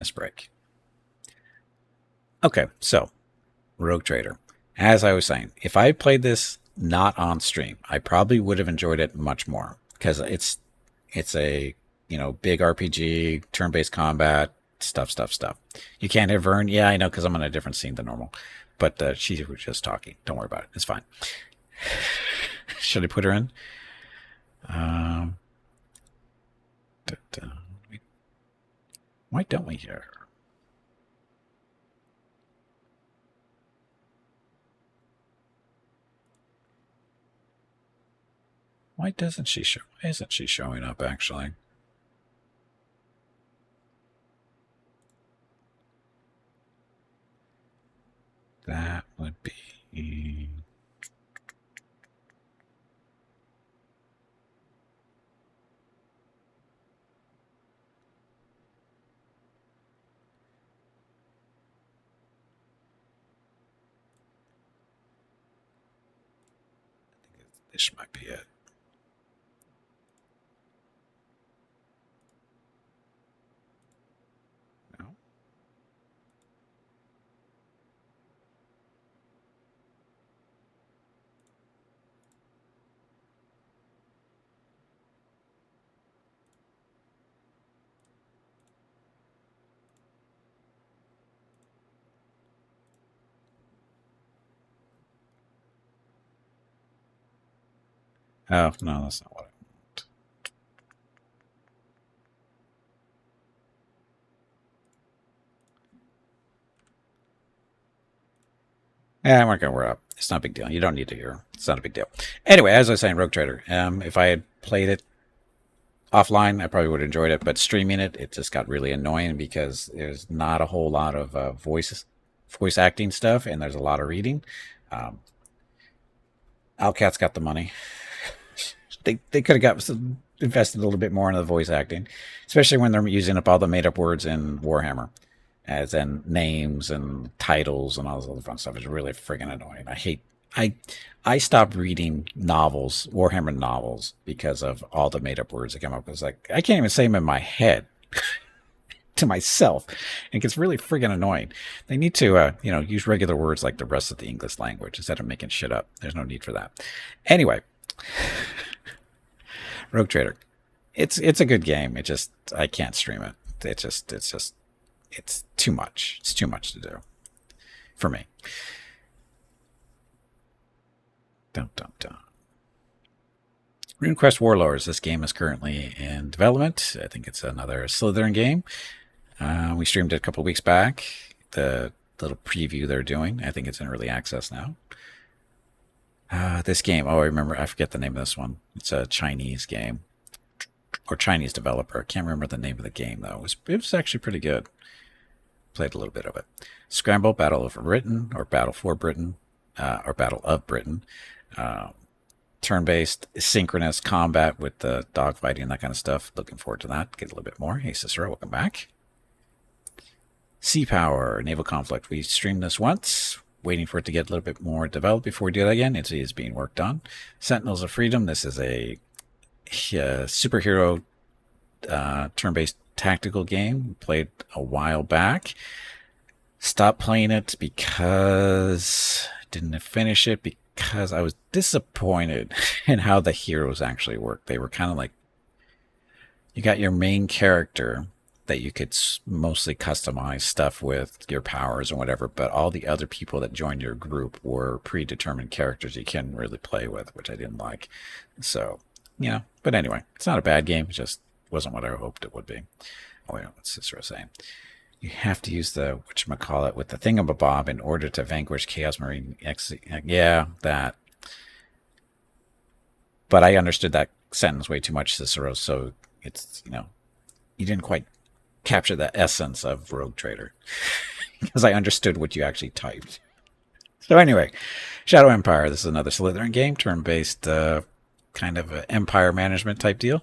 Let's break. Okay, so Rogue Trader. As I was saying, if I played this not on stream, I probably would have enjoyed it much more because it's a big RPG, turn-based combat, stuff. You can't hit Vern. Yeah, I know because I'm on a different scene than normal. But she was just talking. Don't worry about it. It's fine. Should I put her in? Um, why don't we hear her? Why doesn't she show? Why isn't she showing up actually? That would be. This might be it. No. Oh no, that's not what I want. Yeah, I'm not gonna worry up. It's not a big deal. You don't need to hear. It's not a big deal. Anyway, as I was saying, Rogue Trader. If I had played it offline, I probably would have enjoyed it. But streaming it, it just got really annoying because there's not a whole lot of voice acting stuff, and there's a lot of reading. Um, Outcat's got the money. They could have got invested a little bit more in the voice acting, especially when they're using up all the made up words in Warhammer, as in names and titles and all this other fun stuff. It's really friggin' annoying. I I stopped reading novels, Warhammer novels, because of all the made up words that come up. It's like I can't even say them in my head to myself. It gets really friggin' annoying. They need to use regular words like the rest of the English language instead of making shit up. There's no need for that. Anyway, Rogue Trader. It's a good game. It just I can't stream it. It's too much. It's too much to do for me. Dun dun dun. RuneQuest Warlords. This game is currently in development. I think it's another Slytherin game. We streamed it a couple of weeks back. The little preview they're doing. I think it's in early access now. This game. Oh, I remember. I forget the name of this one. It's a Chinese game or Chinese developer. I can't remember the name of the game though. It was actually pretty good. Played a little bit of it. Scramble, Battle of Britain, or Battle for Britain, or Battle of Britain. Uh, Turn-based, synchronous combat with the dogfighting and that kind of stuff. Looking forward to that. Get a little bit more. Hey, Cicero, welcome back. Sea Power, Naval Conflict. We streamed this once, waiting for it to get a little bit more developed before we do that again. It is being worked on. Sentinels of Freedom. This is a superhero turn-based tactical game. Played a while back. Stopped playing it because didn't finish it because I was disappointed in how the heroes actually work. They were kind of like you got your main character that you could mostly customize stuff with your powers and whatever, but all the other people that joined your group were predetermined characters you couldn't really play with, which I didn't like. So, but anyway, it's not a bad game. It just wasn't what I hoped it would be. Oh, wait, what's Cicero saying? You have to use the whatchamacallit with the thingamabob in order to vanquish Chaos Marine X. Yeah, that. But I understood that sentence way too much, Cicero, so it's, you didn't quite capture the essence of Rogue Trader because I understood what you actually typed. So anyway, Shadow Empire. This is another Slytherin game, turn-based kind of a empire management type deal.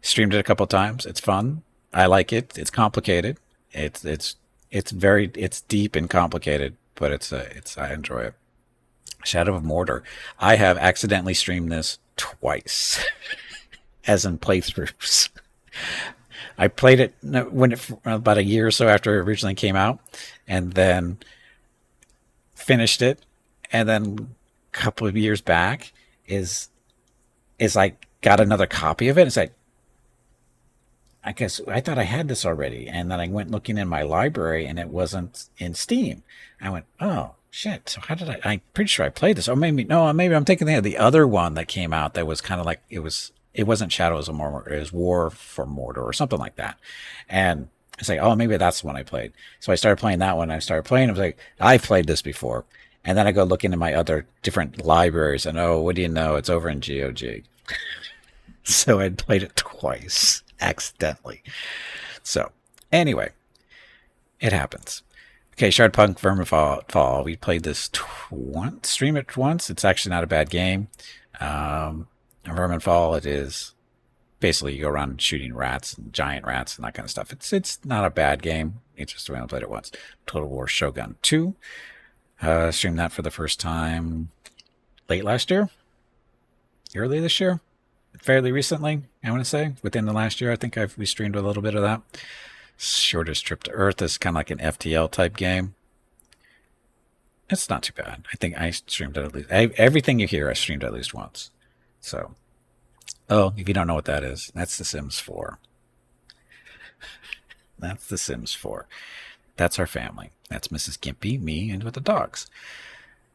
Streamed it a couple times. It's fun. I like it. It's complicated. It's deep and complicated, but I enjoy it. Shadow of Mordor. I have accidentally streamed this twice, as in playthroughs. I played it when about a year or so after it originally came out, and then finished it, and then a couple of years back is I got another copy of it. It's like, I guess I thought I had this already, and then I went looking in my library, and it wasn't in Steam. I went, oh shit! So how did I? I'm pretty sure I played this, or maybe no, maybe I'm thinking of the other one that came out that was kind of like it was. It wasn't Shadows of Mordor. It was War for Mordor or something like that. And it's like, oh, maybe that's the one I played. So I started playing that one. I started playing. I was like, I've played this before. And then I go look into my other different libraries, and oh, what do you know? It's over in GOG. So I'd played it twice accidentally. So anyway, it happens. Okay, Shardpunk Verminfall. We played this once, stream it once. It's actually not a bad game. Verminfall, it is basically you go around shooting rats and giant rats and that kind of stuff. It's not a bad game. It's just we only played it once. Total War Shogun 2. Streamed that for the first time late last year, early this year, fairly recently. I want to say within the last year. I think we streamed a little bit of that. Shortest Trip to Earth is kind of like an FTL type game. It's not too bad. I think I streamed it at least. Everything you hear, I streamed at least once. So, oh, if you don't know what that is, that's The Sims 4. That's The Sims 4. That's our family. That's Mrs. Gimpy, me, and with the dogs.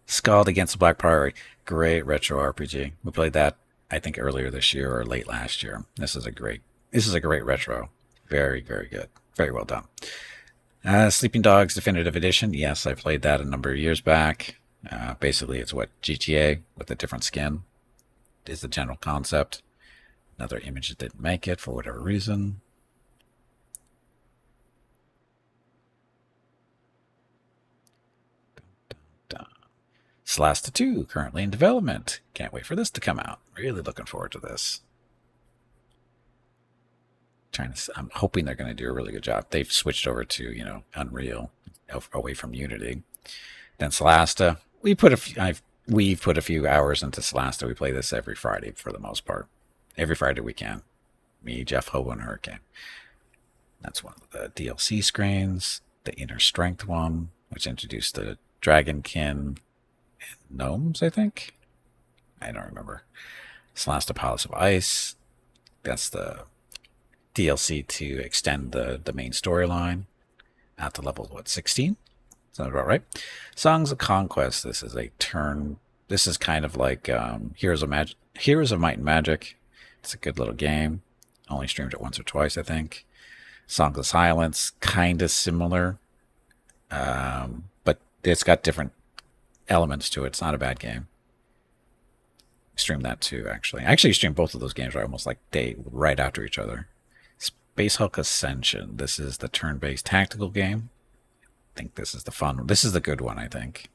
Scald Against the Black Priory. Great retro RPG. We played that, I think, earlier this year or late last year. This is a great retro. Very, very good. Very well done. Sleeping Dogs Definitive Edition. Yes, I played that a number of years back. Basically, it's what GTA with a different skin is the general concept. Another image that didn't make it for whatever reason. Slasta 2, currently in development. Can't wait for this to come out. Really looking forward to this. I'm hoping they're going to do a really good job. They've switched over to, Unreal, away from Unity. Then Slasta, we've put a few hours into Slasta. We play this every Friday for the most part. Every Friday we can. Me, Jeff, Hobo, and Hurricane. That's one of the DLC screens. The Inner Strength one, which introduced the Dragonkin and Gnomes, I think. I don't remember. Slasta Palace of Ice. That's the DLC to extend the main storyline out to level, 16? Sounds about right. Songs of Conquest. This is kind of like Heroes of Might and Magic. It's a good little game. Only streamed it once or twice, I think. Songs of Silence, kind of similar. But it's got different elements to it. It's not a bad game. Streamed that too, actually. I actually streamed both of those games almost like right after each other. Space Hulk Ascension. This is the turn-based tactical game. I think this is the fun one. This is the good one, I think.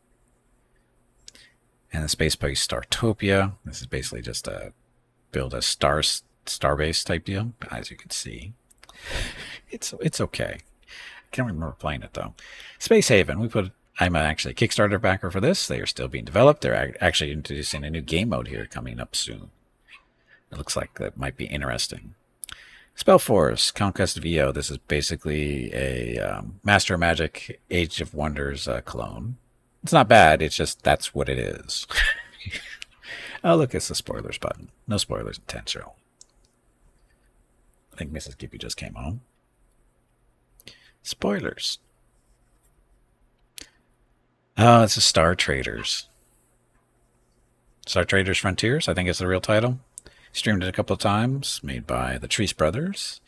And the Space Base Startopia. This is basically just build a star-based type deal, as you can see. It's okay. I can't remember playing it though. Space Haven. I'm actually a Kickstarter backer for this. They are still being developed. They're actually introducing a new game mode here coming up soon. It looks like that might be interesting. Spellforce, Conquest of EO. This is basically a Master of Magic, Age of Wonders clone. It's not bad. It's just that's what it is. Oh, look, it's the spoilers button. No spoilers intentional. I think Mrs. Gimpy just came home. Spoilers. Oh, it's a Star Traders. Star Traders Frontiers, I think it's the real title. Streamed it a couple of times, made by the Treese Brothers.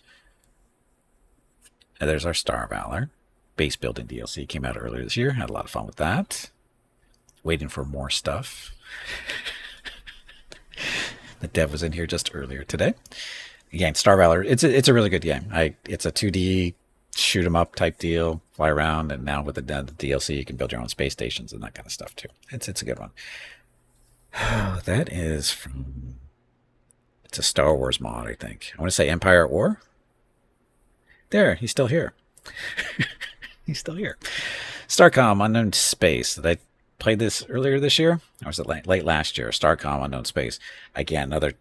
And there's our Star Valor. Base building DLC came out earlier this year. Had a lot of fun with that. Waiting for more stuff. The dev was in here just earlier today. Again, Star Valor, it's a really good game. It's a 2D shoot 'em up type deal, fly around, and now with the DLC, you can build your own space stations and that kind of stuff too. It's a good one. That is from... It's a Star Wars mod, I think. I want to say Empire at War. There, he's still here. He's still here. Starcom Unknown Space. Did I play this earlier this year? Or was it late last year? Starcom Unknown Space. Again, another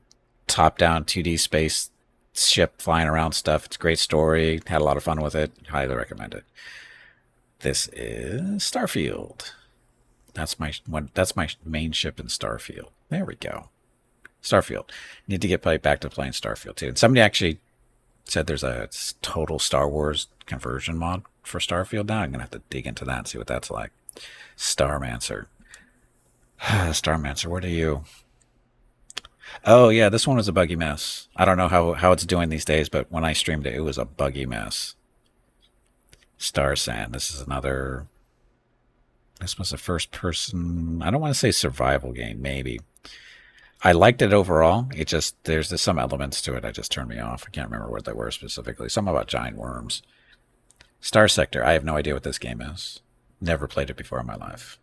top-down 2D space ship flying around stuff. It's a great story. Had a lot of fun with it. Highly recommend it. This is Starfield. That's my one. That's my main ship in Starfield. There we go. Starfield. Need to get back to playing Starfield too. And somebody actually said there's a total Star Wars conversion mod for Starfield now. I'm gonna have to dig into that and see what that's like. Starmancer. Starmancer, what are you? Oh yeah, this one was a buggy mess. I don't know how it's doing these days, but when I streamed it, it was a buggy mess. Star Sand. This is another. This was a first person. I don't want to say survival game. Maybe I liked it overall. It just there's some elements to it I just turned me off. I can't remember what they were specifically. Something about giant worms. Star Sector. I have no idea what this game is. Never played it before in my life.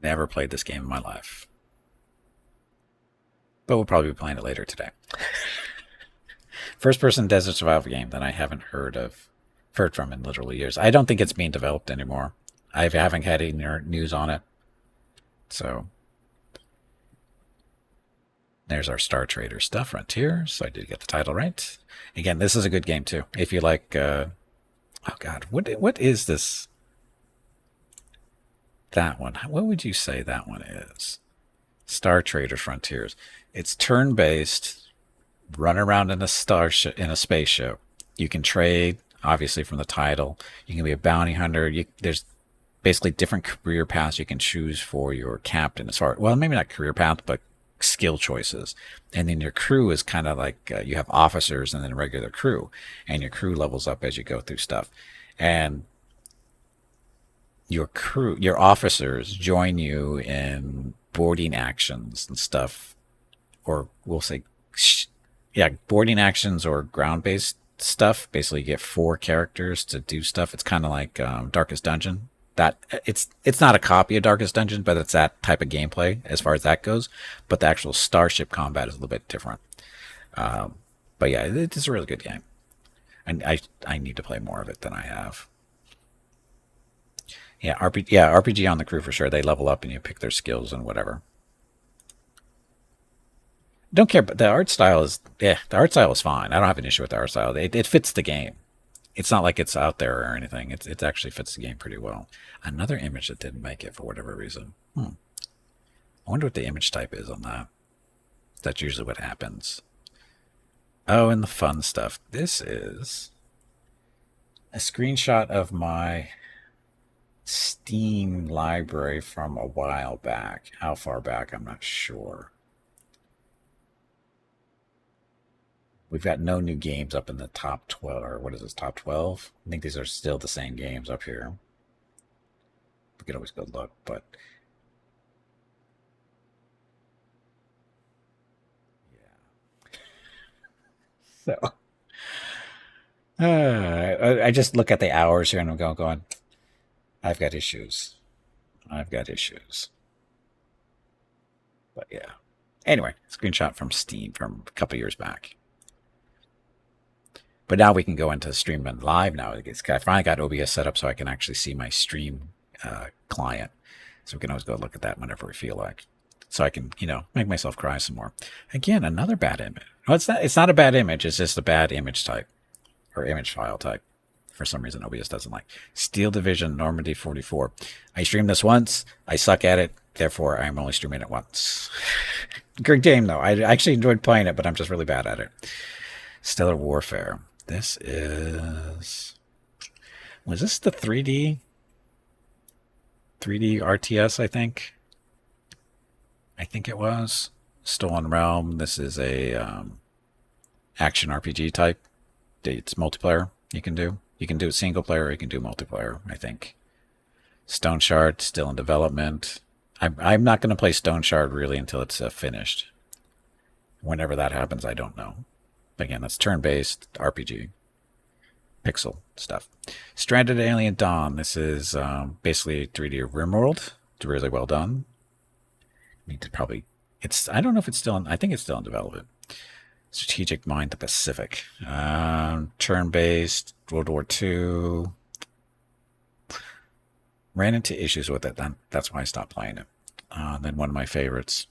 Never played this game in my life. But we'll probably be playing it later today. First person desert survival game that I haven't heard from in literally years. I don't think it's being developed anymore. I haven't had any news on it. So there's our Star Trader stuff, Frontier. So I did get the title right. Again, this is a good game too. If you like, oh God, what is this? That one. What would you say that one is? Star Trader Frontiers. It's turn-based. Run around in a starship, in a spaceship. You can trade, obviously from the title. You can be a bounty hunter. There's basically different career paths you can choose for your captain. As far well, maybe not career path, but skill choices. And then your crew is kind of like you have officers and then a regular crew, and your crew levels up as you go through stuff. And your officers join you in boarding actions and stuff, or we'll say, yeah, boarding actions or ground-based stuff. Basically, you get 4 characters to do stuff. It's kind of like Darkest Dungeon. That it's not a copy of Darkest Dungeon, but it's that type of gameplay as far as that goes. But the actual starship combat is a little bit different. But yeah, it's a really good game, and I need to play more of it than I have. Yeah, RPG on the crew for sure. They level up and you pick their skills and whatever. Don't care, but the art style is the art style is fine. I don't have an issue with the art style. It fits the game. It's not like it's out there or anything. It actually fits the game pretty well. Another image that didn't make it for whatever reason. I wonder what the image type is on that. That's usually what happens. Oh, and the fun stuff. This is a screenshot of my Steam library from a while back. How far back, I'm not sure. We've got no new games up in the top 12, or what is this, top 12? I think these are still the same games up here. We could always go look, but yeah. So I just look at the hours here and I'm going, I've got issues. I've got issues. But yeah. Anyway, screenshot from Steam from a couple years back. But now we can go into streaming live now. I finally got OBS set up so I can actually see my stream client. So we can always go look at that whenever we feel like. So I can, make myself cry some more. Again, another bad image. No, it's not a bad image. It's just a bad image type or image file type. For some reason, OBS doesn't like. Steel Division Normandy 44. I streamed this once. I suck at it. Therefore, I'm only streaming it once. Great game, though. I actually enjoyed playing it, but I'm just really bad at it. Stellar Warfare. This is... Was this the 3D RTS, I think? I think it was. Stolen Realm. This is a action RPG type. It's multiplayer you can do. You can do single player or you can do multiplayer, I think. Stone Shard, still in development. I'm not going to play Stone Shard really until it's finished. Whenever that happens, I don't know. Again, that's turn-based RPG. Pixel stuff. Stranded Alien Dawn. This is basically 3D RimWorld. It's really well done. Need to probably... I don't know if it's still in... I think it's still in development. Strategic Mind the Pacific. Turn-based. World War II. Ran into issues with it. That's why I stopped playing it. Then one of my favorites.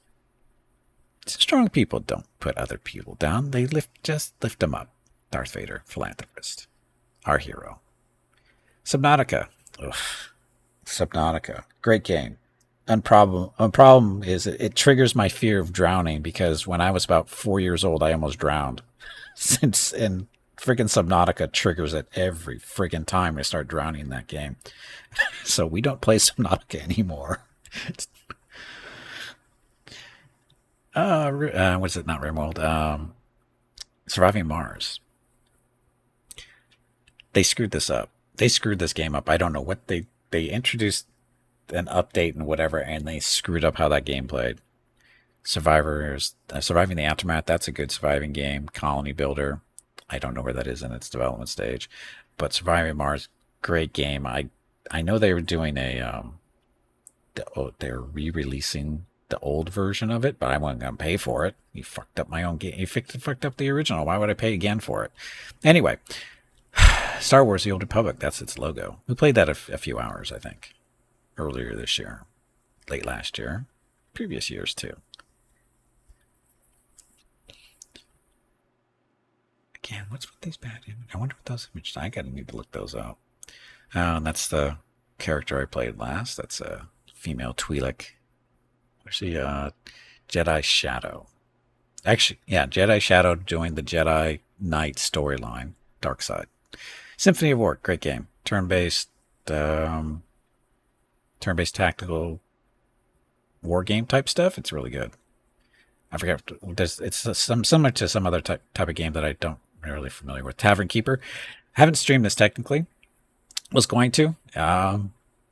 Strong people don't put other people down. They just lift them up. Darth Vader, philanthropist. Our hero. Subnautica. Ugh. Subnautica. Great game. Problem is it triggers my fear of drowning because when I was about 4 years old, I almost drowned. And friggin' Subnautica triggers it every friggin' time I start drowning in that game. So we don't play Subnautica anymore. What's it? Not Rimworld. Surviving Mars. They screwed this up. They screwed this game up. I don't know what they introduced an update and whatever, and they screwed up how that game played. Surviving the Aftermath. That's a good surviving game. Colony Builder. I don't know where that is in its development stage, but Surviving Mars, great game. I know they were doing they're re-releasing the old version of it, but I wasn't gonna pay for it. You fucked up my own game. You fucked up the original. Why would I pay again for it? Anyway, Star Wars: The Old Republic. That's its logo. We played that a few hours, I think, earlier this year, late last year, previous years too. Again, what's with these bad images? I wonder what those images. I gotta need to look those up. And that's the character I played last. That's a female Twi'lek. Where's the Jedi Shadow? Actually, yeah, Jedi Shadow joined the Jedi Knight storyline. Dark Side. Symphony of War, great game. Turn-based tactical war game type stuff. It's really good. I forget. It's similar to some other type of game that I don't really familiar with. Tavern Keeper. Haven't streamed this technically. Was going to.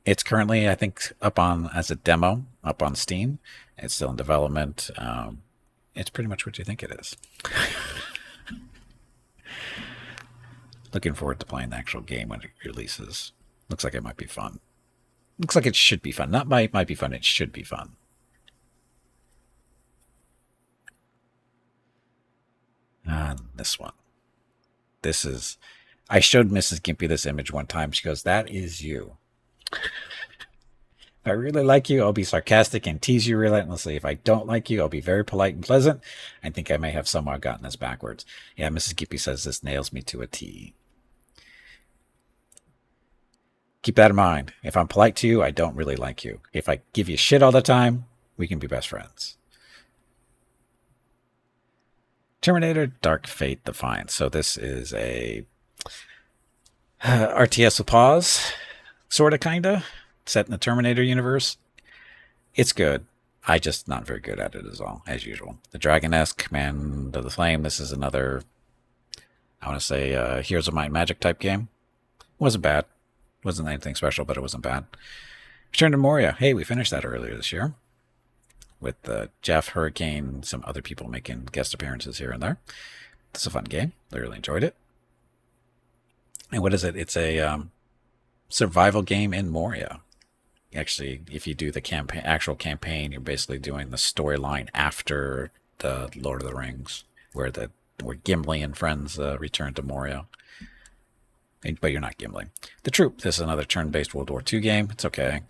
It's currently, I think, up on as a demo up on Steam. It's still in development. It's pretty much what you think it is. Looking forward to playing the actual game when it releases. Looks like it might be fun. Looks like it should be fun. Not might be fun. It should be fun. This one. This is. I showed Mrs. Gimpy this image one time. She goes, "That is you." If I really like you, I'll be sarcastic and tease you relentlessly. If I don't like you, I'll be very polite and pleasant. I think I may have somewhat gotten this backwards. Yeah, Mrs. Gimpy says this nails me to a T. Keep that in mind. If I'm polite to you, I don't really like you. If I give you shit all the time, we can be best friends. Terminator Dark Fate Defiance. So this is a RTS with pause, sort of, kind of, set in the Terminator universe. It's good. I just not very good at it as usual. The Dragon-esque Command of the Flame. This is another, I want to say, Heroes of Might and Magic type game. Wasn't bad. Wasn't anything special, but it wasn't bad. Return to Moria. Hey, we finished that earlier this year. With Jeff, Hurricane, some other people making guest appearances here and there. It's a fun game. I really enjoyed it. And what is it? It's a survival game in Moria. Actually, if you do the actual campaign, you're basically doing the storyline after the Lord of the Rings, where Gimli and friends return to Moria. But you're not Gimli. The Troop. This is another turn-based World War II game. It's okay.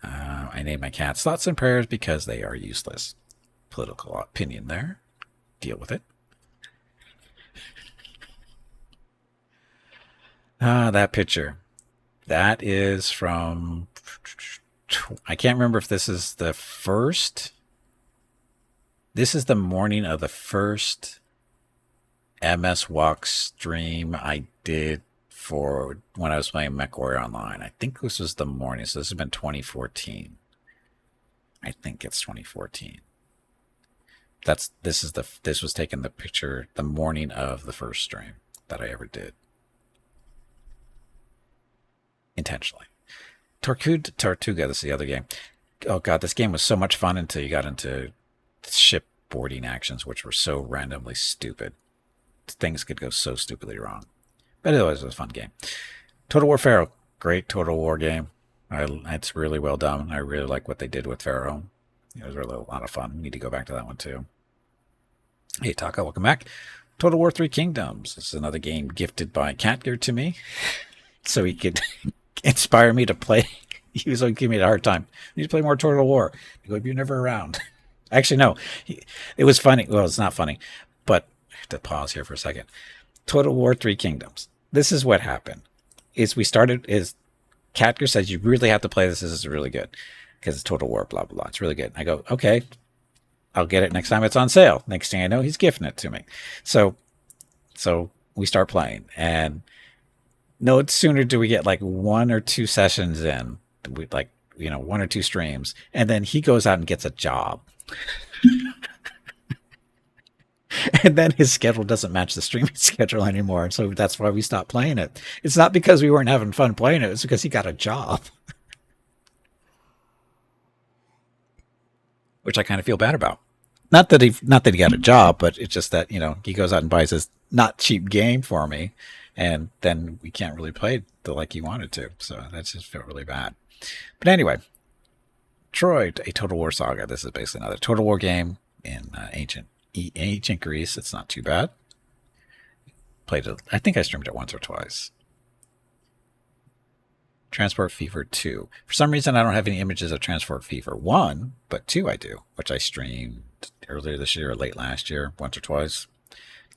I named my cats Thoughts and Prayers because they are useless. Political opinion there. Deal with it. That picture. That is from... I can't remember if this is the first... This is the morning of the first MS Walk stream I did for when I was playing MechWarrior Online. I think this was the morning, so this has been 2014. I think it's 2014. This was taken the picture the morning of the first stream that I ever did. Intentionally. Tortuga, this is the other game. Oh god, this game was so much fun until you got into ship boarding actions, which were so randomly stupid. Things could go so stupidly wrong. But it was a fun game. Total War Pharaoh. Great Total War game. It's really well done. I really like what they did with Pharaoh. It was really a lot of fun. Need to go back to that one too. Hey Taka, welcome back. Total War 3 Kingdoms. This is another game gifted by Catgear to me. So he could inspire me to play. He was like giving me a hard time. You need to play more Total War. I go, you're never around. Actually, no. It was funny. Well, it's not funny, but I have to pause here for a second. Total War Three Kingdoms. This is what happened. Is we started is Katker says you really have to play this. This is really good because it's Total War. Blah blah blah. It's really good. I go okay. I'll get it next time it's on sale. Next thing I know, he's gifting it to me. So we start playing, and no sooner do we get like one or two sessions in, we like one or two streams, and then he goes out and gets a job. And then his schedule doesn't match the streaming schedule anymore. So that's why we stopped playing it. It's not because we weren't having fun playing it. It's because he got a job, which I kind of feel bad about. Not that he got a job, but it's just that he goes out and buys this not cheap game for me, and then we can't really play the like he wanted to. So that just felt really bad. But anyway, Troy, a Total War saga. This is basically another Total War game in ancient Greece. It's not too bad. Played it. I think I streamed it once or twice. Transport Fever 2. For some reason, I don't have any images of Transport Fever 1, but 2 I do, which I streamed earlier this year or late last year, once or twice.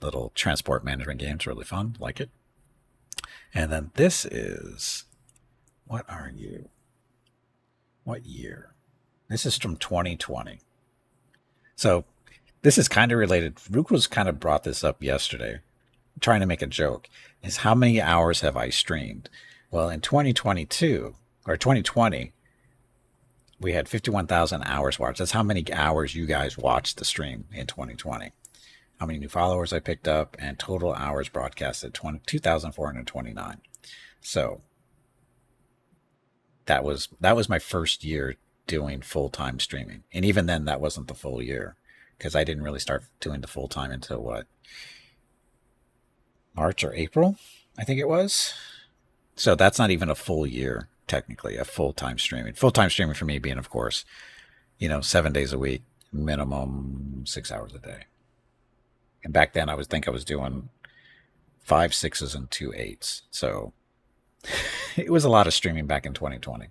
Little transport management games, really fun. Like it. And then this is. What are you? What year? This is from 2020. So this is kind of related. Ruko's kind of brought this up yesterday, trying to make a joke. Is how many hours have I streamed? Well, in 2022 or 2020, we had 51,000 hours watched. That's how many hours you guys watched the stream in 2020. How many new followers I picked up, and total hours broadcasted 2,429. So that was my first year doing full-time streaming, and even then, that wasn't the full year because I didn't really start doing the full-time until what, March or April, I think it was. So that's not even a full year technically of full-time streaming. Full-time streaming for me being, of course, 7 days a week, minimum 6 hours a day. And back then, I was doing 5 6s and 2 8s. So it was a lot of streaming back in 2020.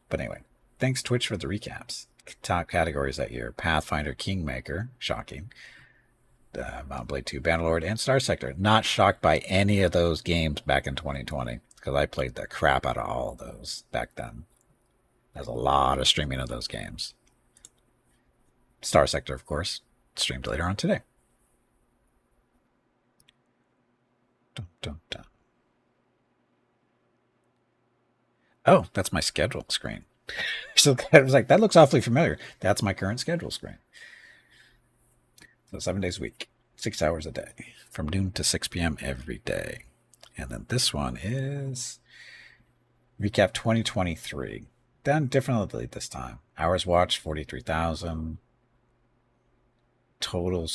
But anyway, thanks Twitch for the recaps. Top categories that year: Pathfinder, Kingmaker, shocking. Mount Blade 2, Bannerlord, and Star Sector. Not shocked by any of those games back in 2020 because I played the crap out of all of those back then. There's a lot of streaming of those games. Star Sector, of course, streamed later on today. Dun, dun, dun. Oh, that's my schedule screen. So I was like, that looks awfully familiar. That's my current schedule screen. So 7 days a week, 6 hours a day, from noon to 6 p.m. every day. And then this one is recap 2023. Done differently this time. Hours watched 43,000. Total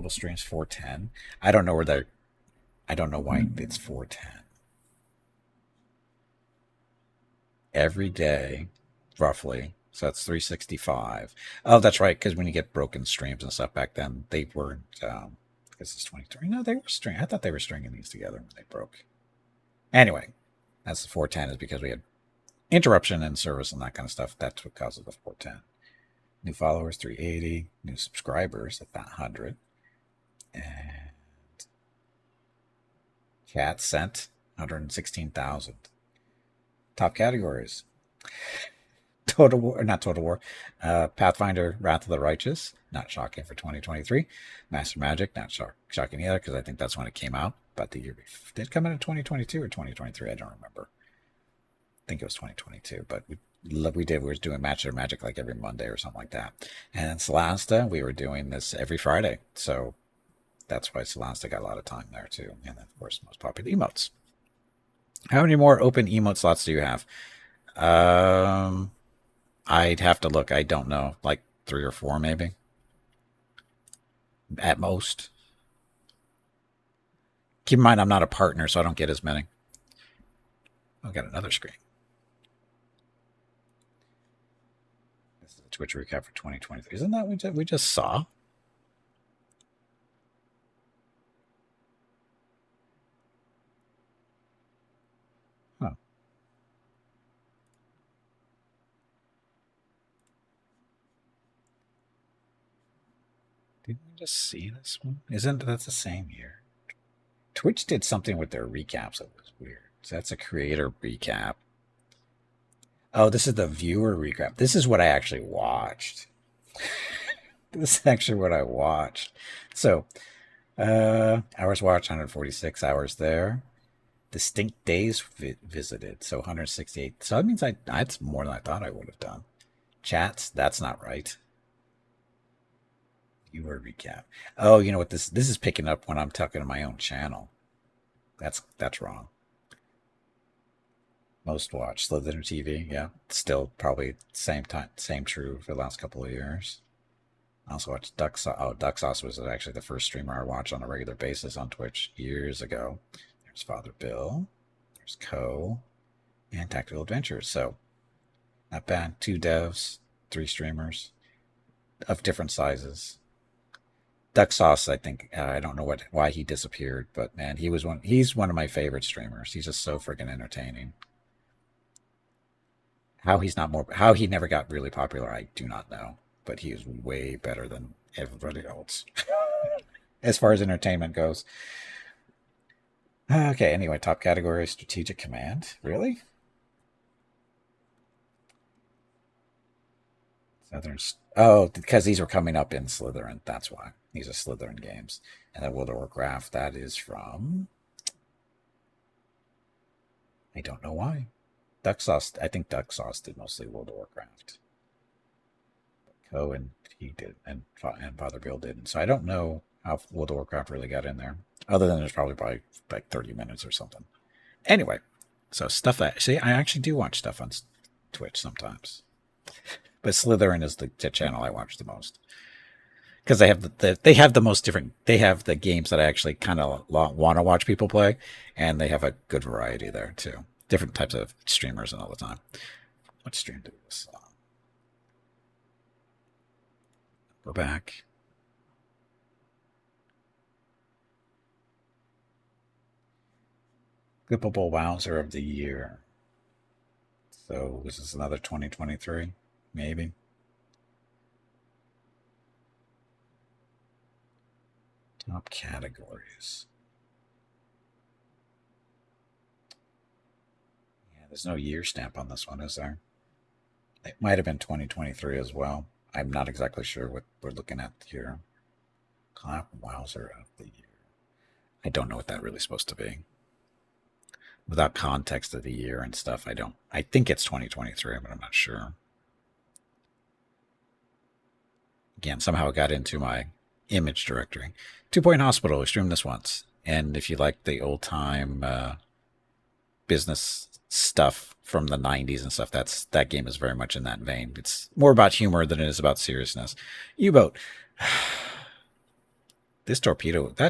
streams 410. I don't know why it's 410. Every day, roughly. So that's 365. Oh, that's right. Because when you get broken streams and stuff back then, they weren't. This is 23. No, they were stringing. I thought they were stringing these together when they broke. Anyway, that's the 410 is because we had interruption in service and that kind of stuff. That's what causes the 410. New followers 380. New subscribers at that 100. And chat sent 116,000. Top categories. Total War, not Total War. Pathfinder, Wrath of the Righteous, not shocking for 2023. Master Magic, not shocking either because I think that's when it came out. But the year before, did it come out in 2022 or 2023? I don't remember. I think it was 2022. But we were doing Master Magic like every Monday or something like that. And Solasta, we were doing this every Friday. So that's why Solasta got a lot of time there too. And then, of course, most popular emotes. How many more open emote slots do you have? I'd have to look. I don't know. Like 3 or 4, maybe. At most. Keep in mind, I'm not a partner, so I don't get as many. I've got another screen. This is the Twitch recap for 2023. Isn't that what we just saw? Huh. Didn't we just see this one? Isn't that the same year? Twitch did something with their recaps that was weird. So that's a creator recap. Oh, this is the viewer recap. This is what I actually watched. This is actually what I watched. So, hours watched, 146 hours there. Distinct days visited, so 168. So that means that's more than I thought I would have done. Chats, that's not right. Viewer recap. Oh, you know what? This is picking up when I'm talking to my own channel. That's wrong. Most watched Slytherin TV. Yeah, still probably same true for the last couple of years. I also watched Duck Sauce. Oh, Duck Sauce was actually the first streamer I watched on a regular basis on Twitch years ago. There's Father Bill. There's Co. And Tactical Adventures. So, not bad. 2 devs, 3 streamers of different sizes. Duck Sauce, I think, I don't know why he disappeared, but man, he's one of my favorite streamers. He's just so freaking entertaining. How he never got really popular, I do not know, but he is way better than everybody else as far as entertainment goes. Okay, anyway, top category, Strategic Command. Really? Oh, because these were coming up in Slytherin. That's why. These are Slytherin games. And then World of Warcraft, that is from... I don't know why. Duck Sauce, I think Duck Sauce did mostly World of Warcraft. Co and he did, and Father Bill did. So I don't know how World of Warcraft really got in there, other than there's probably like 30 minutes or something. Anyway, so stuff that I actually do watch stuff on Twitch sometimes, but Slytherin is the channel I watch the most because they have the most different. They have the games that I actually kind of want to watch people play, and they have a good variety there too. Different types of streamers and all the time. What stream do this? Go back. Clippable Wowzer of the Year. So this is another 2023, maybe. Top categories. Yeah, there's no year stamp on this one, is there? It might have been 2023 as well. I'm not exactly sure what we're looking at here. Clap Wowzer of the Year. I don't know what that really is supposed to be. Without context of the year and stuff, I think it's 2023, but I'm not sure. Again, somehow it got into my image directory. 2 Point Hospital, we streamed this once. And if you like the old time business stuff from the 90s and stuff, that game is very much in that vein. It's more about humor than it is about seriousness. U-boat. That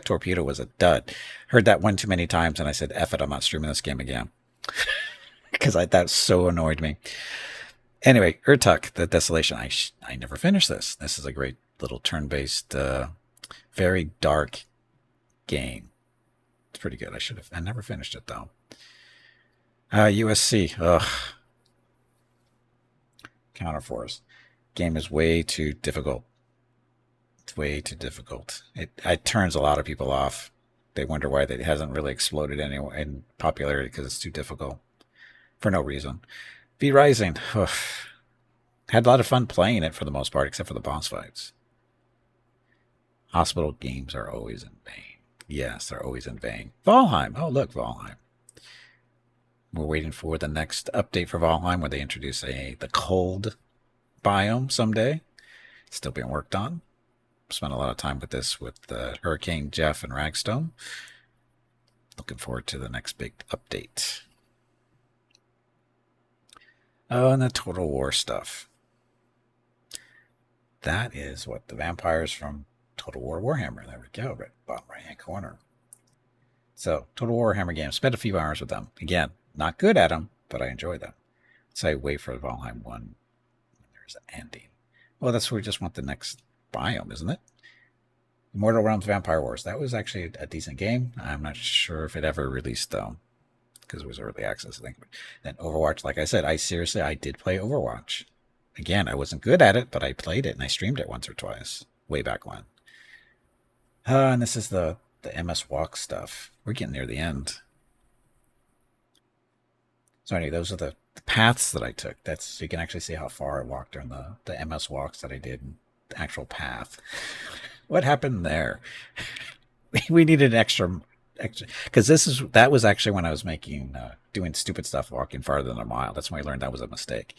torpedo was a dud. Heard that one too many times, and I said, F it, I'm not streaming this game again. Because that so annoyed me. Anyway, Urtuk, The Desolation. I never finished this. This is a great little turn-based, very dark game. It's pretty good. I never finished it, though. USC. Ugh. Counterforce. Game is way too difficult. It's way too difficult. It turns a lot of people off. They wonder why it hasn't really exploded anyway in popularity because it's too difficult for no reason. V Rising. Ugh. Had a lot of fun playing it for the most part, except for the boss fights. Hospital games are always in vain. Yes, they're always in vain. Valheim. Oh, look, Valheim. We're waiting for the next update for Valheim where they introduce the cold biome someday. It's still being worked on. Spent a lot of time with this with Hurricane Jeff and Ragstone. Looking forward to the next big update. Oh, and the Total War stuff. That is what the vampires from Total War Warhammer. There we go, right bottom right hand corner. So, Total War Warhammer games. Spent a few hours with them. Again, not good at them, but I enjoy them. So I wait for Valheim 1. There's an ending. Well, that's where we just want the next biome, isn't it? Immortal Realms Vampire Wars. That was actually a decent game. I'm not sure if it ever released, though, because it was early access, I think. Then Overwatch, like I said, I did play Overwatch. Again, I wasn't good at it, but I played it, and I streamed it once or twice, way back when. And this is the MS Walk stuff. We're getting near the end. So anyway, those are the paths that I took. That's so you can actually see how far I walked during the MS walks that I did, the actual path. What happened there? We needed extra because that was actually when I was making doing stupid stuff, walking farther than a mile. That's when I learned that was a mistake.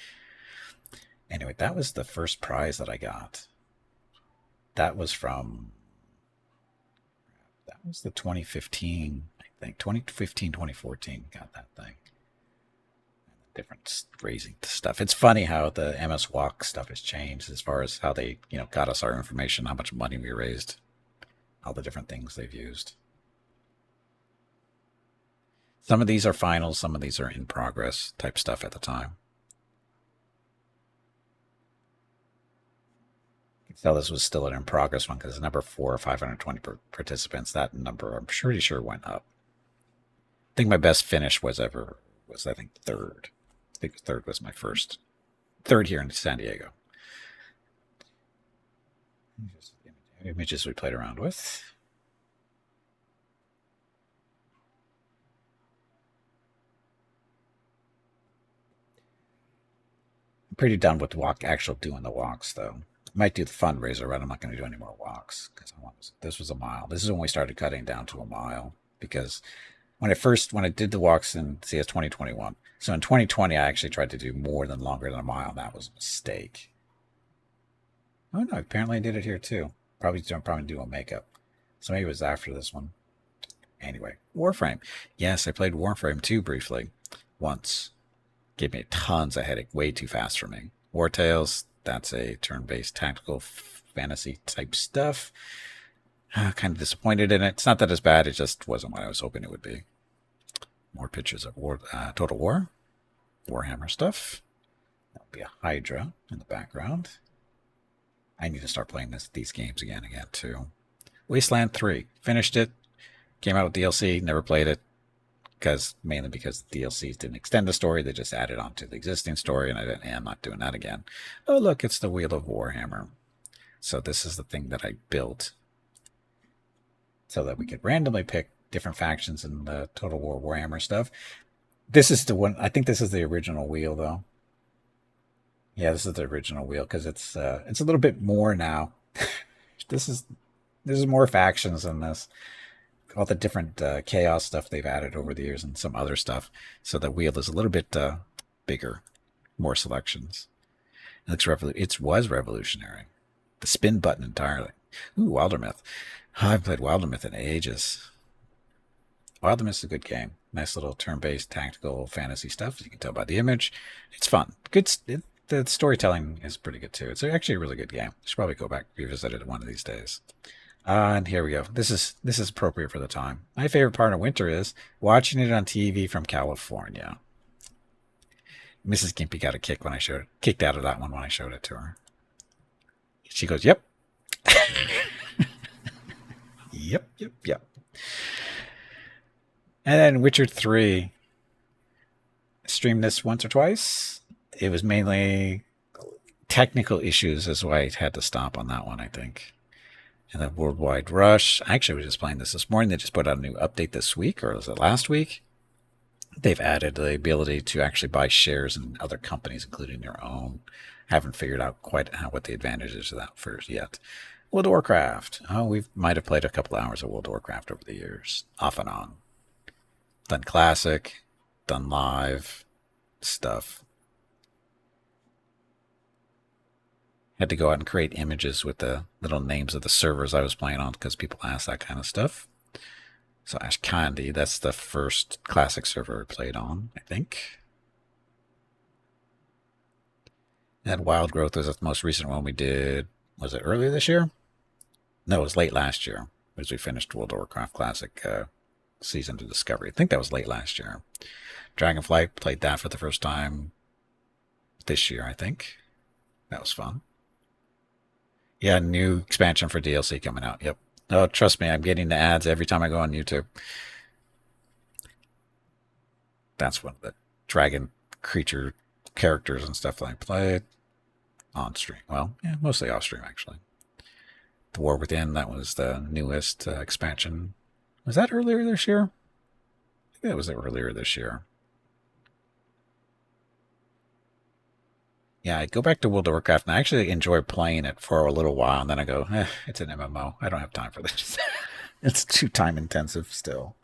Anyway, that was the first prize that I got. That was from that was the 2015, I think 2015 2014. Got that thing. Different raising stuff. It's funny how the MS Walk stuff has changed as far as how they got us our information, how much money we raised, all the different things they've used. Some of these are finals, some of these are in progress type stuff at the time. You can tell this was still an in progress one because number 4 or 520 participants. That number I'm pretty sure went up. I think my best finish was I think third. I think third was my first. Third here in San Diego. Images we played around with. I'm pretty done with actual doing the walks though. Might do the fundraiser, but I'm not going to do any more walks because this was a mile. This is when we started cutting down to a mile because when I did the walks in CS 2021. So in 2020, I actually tried to do more than longer than a mile. And that was a mistake. Oh no, apparently I did it here too. Probably do a makeup. So maybe it was after this one. Anyway, Warframe. Yes, I played Warframe 2 briefly. Once. Gave me tons of headache. Way too fast for me. War Tales, that's a turn-based tactical fantasy type stuff. Kind of disappointed in it. It's not that it's bad. It just wasn't what I was hoping it would be. More pictures of Total War. Warhammer stuff. That'll be a Hydra in the background. I need to start playing these games again too. Wasteland 3. Finished it. Came out with DLC. Never played it. Mainly because the DLCs didn't extend the story. They just added on to the existing story. And I'm not doing that again. Oh, look. It's the Wheel of Warhammer. So this is the thing that I built so that we could randomly pick different factions in the Total War Warhammer stuff. This is the one. I think this is the original wheel, though. Yeah, this is the original wheel because it's a little bit more now. this is more factions than this. All the different chaos stuff they've added over the years and some other stuff. So the wheel is a little bit bigger, more selections. It was revolutionary. The spin button entirely. Ooh, Wildermyth. Oh, I've played Wildermyth in ages. Wildermyth is a good game. Nice little turn-based tactical fantasy stuff. As you can tell by the image, it's fun. The storytelling is pretty good too. It's actually a really good game. Should probably go back and revisit it one of these days. And here we go. This is appropriate for the time. My favorite part of winter is watching it on TV from California. Mrs. Gimpy got a kicked out of that one when I showed it to her. She goes, "Yep, yep." And then Witcher 3. Streamed this once or twice. It was mainly technical issues is why I had to stop on that one, I think. And then Worldwide Rush. I actually was just playing this morning. They just put out a new update this week, or was it last week? They've added the ability to actually buy shares in other companies, including your own. Haven't figured out quite what the advantages of that first yet. World of Warcraft. Oh, we might have played a couple hours of World of Warcraft over the years, off and on. Done classic, done live stuff. Had to go out and create images with the little names of the servers I was playing on because people ask that kind of stuff. So Ashkandi, that's the first classic server I played on, I think. And Wild Growth was the most recent one we did. Was it earlier this year? No, it was late last year as we finished World of Warcraft Classic Season to Discovery. I think that was late last year. Dragonflight, played that for the first time this year, I think. That was fun. Yeah, new expansion for DLC coming out. Yep. Oh, trust me, I'm getting the ads every time I go on YouTube. That's one of the dragon creature characters and stuff that I played on stream. Well, yeah, mostly off stream, actually. The War Within, that was the newest expansion. Was that earlier this year? I think that was earlier this year. Yeah, I go back to World of Warcraft and I actually enjoy playing it for a little while, and then I go, it's an MMO. I don't have time for this. It's too time intensive still.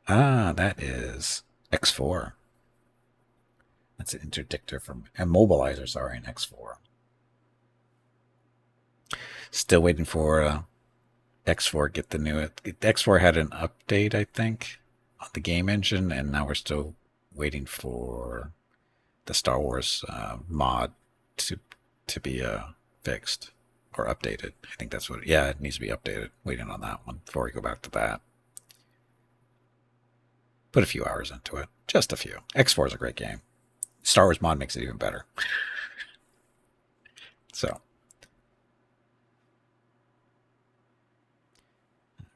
Ah, that is X4. That's an interdictor from immobilizer, sorry, in X4. Still waiting for X4 get the new. X4 had an update, I think, on the game engine, and now we're still waiting for the Star Wars mod to be fixed or updated. I think that's what. Yeah, it needs to be updated. Waiting on that one before we go back to that. Put a few hours into it, just a few. X4 is a great game. Star Wars mod makes it even better. So,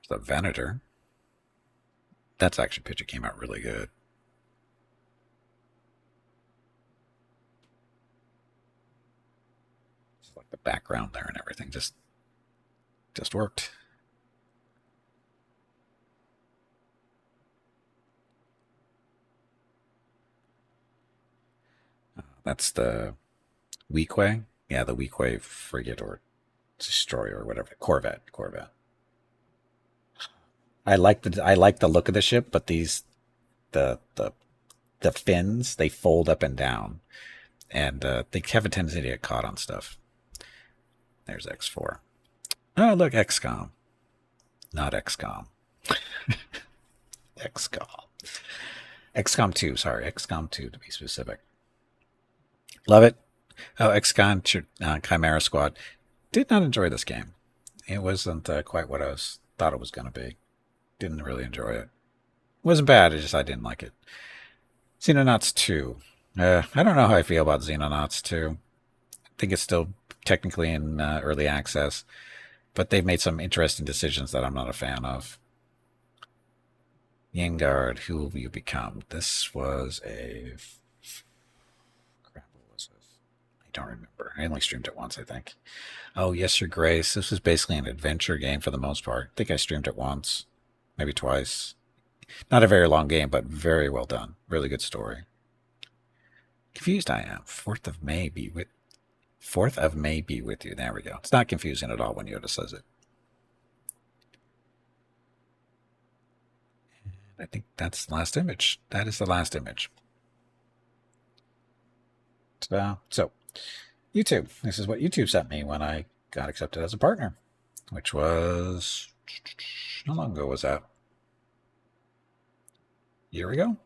the Venator. That's action picture came out really good. It's like the background there and everything just worked. That's the Weequay. Yeah, the Weequay frigate or destroyer or whatever. Corvette. I like the look of the ship, but the the fins, they fold up and down, and they have a tendency to get caught on stuff. There's X4. Oh, look, XCOM. Not XCOM. XCOM. XCOM 2, sorry. XCOM 2 to be specific. Love it. Oh, XCOM Chimera Squad. Did not enjoy this game. It wasn't quite what I thought it was going to be. Didn't really enjoy it. Wasn't bad, it's just I didn't like it. Xenonauts 2. I don't know how I feel about Xenonauts 2. I think it's still technically in early access, but they've made some interesting decisions that I'm not a fan of. Yingard, who will you become? This was a... Crap, what was this? I don't remember. I only streamed it once, I think. Oh, Yes, Your Grace. This was basically an adventure game for the most part. I think I streamed it once, maybe twice. Not a very long game, but very well done. Really good story. Confused I am. 4th of May be with you. There we go. It's not confusing at all when Yoda says it. I think that's the last image. That is the last image. Ta-da. So, YouTube. This is what YouTube sent me when I got accepted as a partner, which was... How long ago was that? Year ago?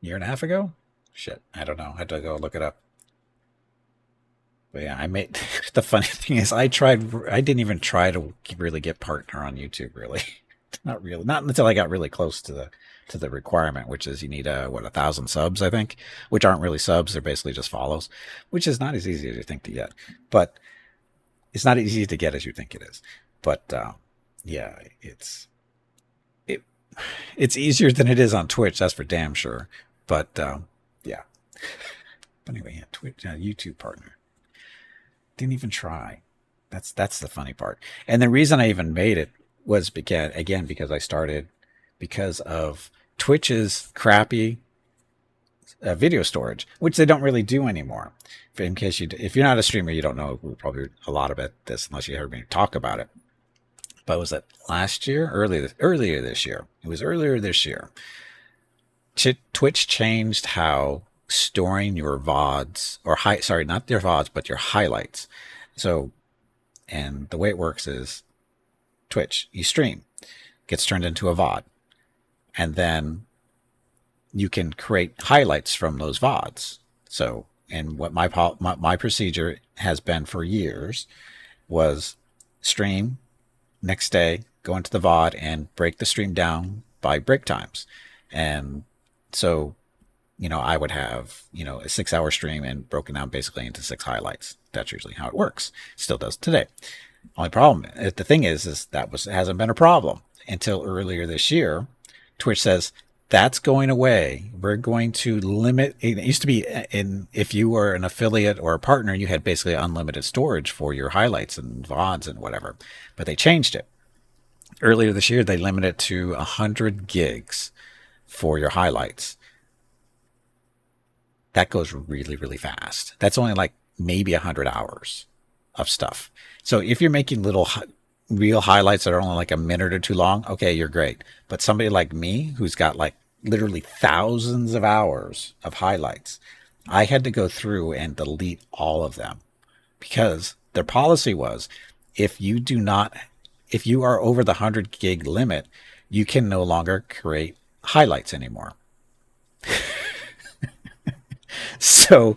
Year and a half ago? Shit, I don't know. I had to go look it up. But yeah, I made... The funny thing is, I didn't even try to really get partner on YouTube, really. Not really. Not until I got really close to the requirement, which is you need, 1,000 subs, I think, which aren't really subs. They're basically just follows, which is not as easy as you think to get. But it's not as easy to get as you think it is. But, yeah, it's easier than it is on Twitch, that's for damn sure. But yeah. But anyway, yeah, Twitch, YouTube partner. Didn't even try. That's the funny part. And the reason I even made it was because I started because of Twitch's crappy video storage, which they don't really do anymore. In case if you're not a streamer, you don't know probably a lot about this unless you heard me talk about it. But was it last year? Earlier this year. It was earlier this year. Twitch changed how storing your VODs, not your VODs, but your highlights. So, and the way it works is Twitch, you stream, gets turned into a VOD, and then you can create highlights from those VODs. So, and what my procedure has been for years was stream, next day, go into the VOD and break the stream down by break times. And so, I would have, a 6-hour stream and broken down basically into 6 highlights. That's usually how it works. Still does today. Only problem, the thing is that hasn't been a problem until earlier this year. Twitch says That's going away. We're going to limit. It used to be in if you were an affiliate or a partner, you had basically unlimited storage for your highlights and VODs and whatever. But they changed it earlier this year. They limited it to 100 gigs for your highlights. That goes really, really fast. That's only like maybe 100 hours of stuff. So if you're making little real highlights that are only like a minute or two long, okay, you're great. But somebody like me who's got like literally thousands of hours of highlights, I had to go through and delete all of them because their policy was if you do not, if you are over the 100 gig limit, you can no longer create highlights anymore. So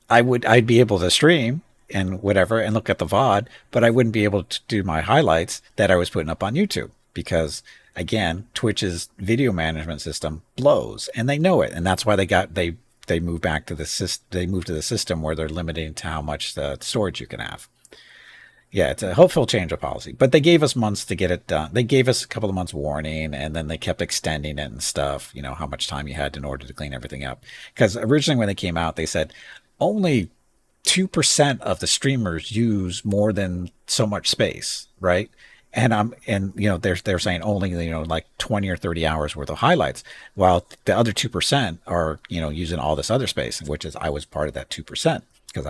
I'd be able to stream and whatever and look at the VOD, but I wouldn't be able to do my highlights that I was putting up on YouTube because again, Twitch's video management system blows and they know it. And that's why they moved back to the system. They moved to the system where they're limiting to how much the storage you can have. Yeah, it's a hopeful change of policy, but they gave us months to get it done. They gave us a couple of months warning, and then they kept extending it and stuff. You know how much time you had in order to clean everything up. Because originally, when they came out, they said only 2% of the streamers use more than so much space, right? And they're saying only like 20 or 30 hours worth of highlights, while the other 2% are using all this other space, which is I was part of that 2% because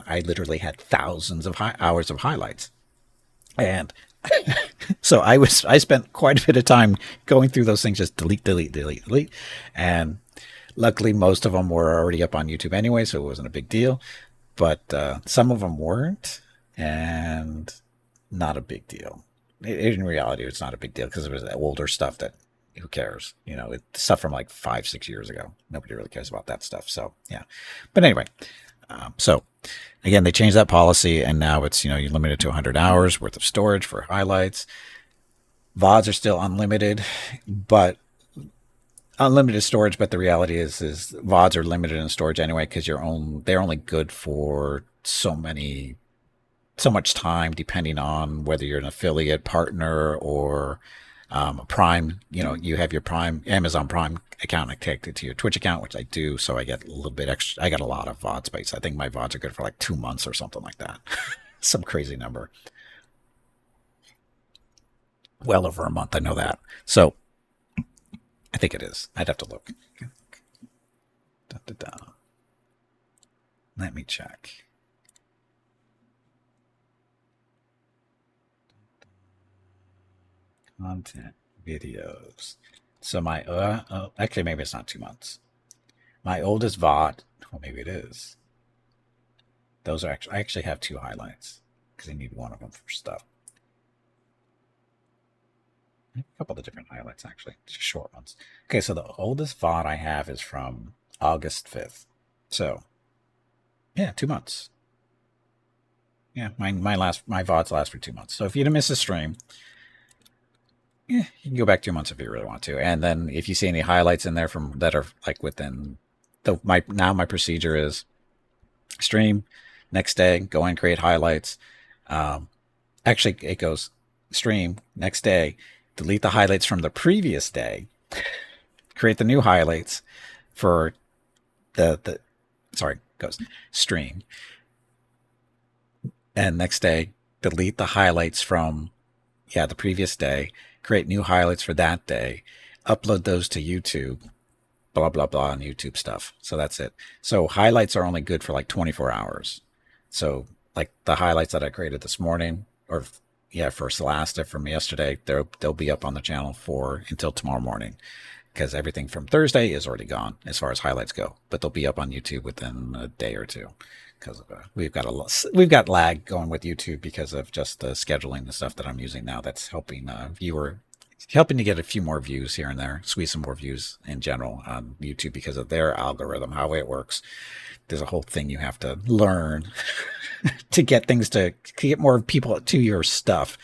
I literally had thousands of hours of highlights, and so I spent quite a bit of time going through those things, just delete, delete, delete, delete, and luckily most of them were already up on YouTube anyway, so it wasn't a big deal. But some of them weren't, and not a big deal. In reality, it's not a big deal because it was older stuff that who cares? It's stuff from like 5-6 years ago. Nobody really cares about that stuff. So yeah, but anyway, so again, they changed that policy, and now it's you're limited to 100 hours worth of storage for highlights. VODs are still unlimited, but unlimited storage. But the reality is VODs are limited in storage anyway because they're only good for so much time, depending on whether you're an affiliate partner or a Prime. You have your Amazon Prime account connected to your Twitch account, which I do, so I get a little bit extra. I got a lot of VOD space. I think my VODs are good for like 2 months or something like that. Some crazy number. Well over a month, I know that. So I think it is. I'd have to look. Da, da, da. Let me check. Content videos. So my actually maybe it's not 2 months. My oldest VOD. Well, maybe it is. Those are I actually have two highlights because I need one of them for stuff. I have a couple of different highlights actually, just short ones. Okay, so the oldest VOD I have is from August 5th. So yeah, 2 months. Yeah, my VODs last for 2 months. So if you miss a stream, yeah, you can go back 2 months if you really want to. And then if you see any highlights in there from that are like within my procedure is stream, next day, go and create highlights. Actually, it goes stream, next day, delete the highlights from the previous day, create the new highlights for goes stream, and next day, delete the highlights from the previous day, create new highlights for that day, upload those to YouTube, blah, blah, blah, on YouTube stuff. So that's it. So highlights are only good for like 24 hours. So like the highlights that I created this morning, or for Celasta from yesterday, they'll be up on the channel until tomorrow morning because everything from Thursday is already gone as far as highlights go, but they'll be up on YouTube within a day or two because we've got lag going with YouTube because of just the scheduling, the stuff that I'm using now that's helping helping to get a few more views here and there, squeeze some more views in general on YouTube because of their algorithm, how it works. There's a whole thing you have to learn to get more people to your stuff.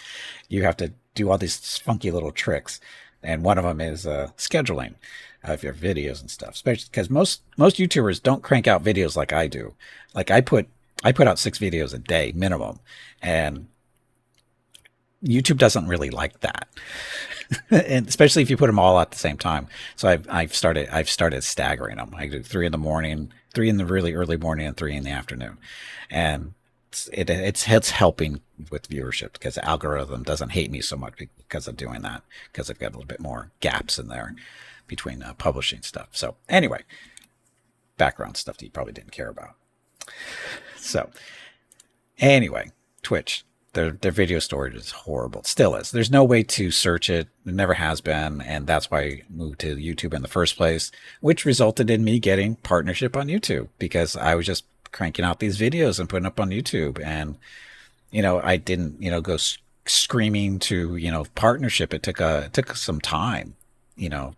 You have to do all these funky little tricks. And one of them is scheduling of your videos and stuff, especially because most YouTubers don't crank out videos like I do. Like I put out 6 videos a day minimum, and YouTube doesn't really like that, and especially if you put them all at the same time. So I've started staggering them. I do 3 in the morning, 3 in the really early morning, and 3 in the afternoon, and it's helping with viewership because the algorithm doesn't hate me so much because of doing that, because I've got a little bit more gaps in there between publishing stuff. So anyway, background stuff that you probably didn't care about. So anyway, Twitch. Their video storage is horrible. It still is. There's no way to search it. It never has been. And that's why I moved to YouTube in the first place, which resulted in me getting partnership on YouTube because I was just cranking out these videos and putting up on YouTube. And, I didn't, go screaming to, partnership. It took some time,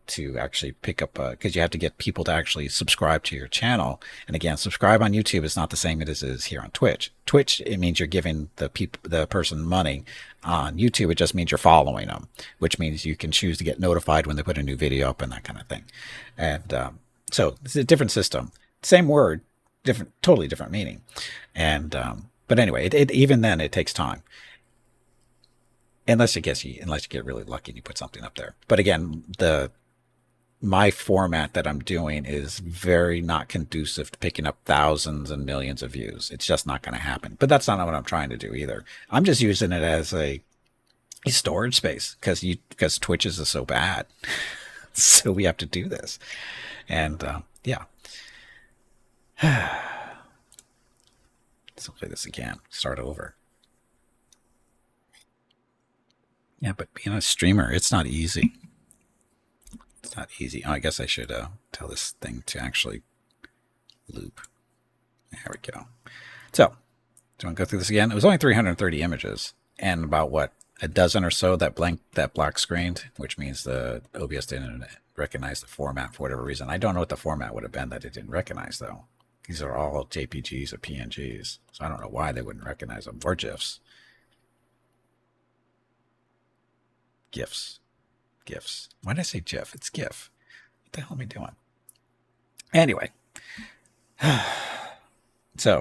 to actually pick up, because you have to get people to actually subscribe to your channel. And again, subscribe on YouTube is not the same as it is here on Twitch. Twitch, it means you're giving the person money. On YouTube, it just means you're following them, which means you can choose to get notified when they put a new video up and that kind of thing. And so it's a different system, same word, totally different meaning. And but anyway, even then it takes time. Unless you get really lucky and you put something up there. But again, my format that I'm doing is very not conducive to picking up thousands and millions of views. It's just not going to happen. But that's not what I'm trying to do either. I'm just using it as a storage space because Twitch is so bad. So we have to do this. And yeah. Let's play this again. Start over. Yeah, but being a streamer, it's not easy. It's not easy. Oh, I guess I should tell this thing to actually loop. There we go. So, do you want to go through this again? It was only 330 images and about a dozen or so that black screened, which means the OBS didn't recognize the format for whatever reason. I don't know what the format would have been that it didn't recognize though. These are all JPGs or PNGs, so I don't know why they wouldn't recognize them, or GIFs. GIFs. Why did I say GIF? It's GIF. What the hell am I doing? Anyway, so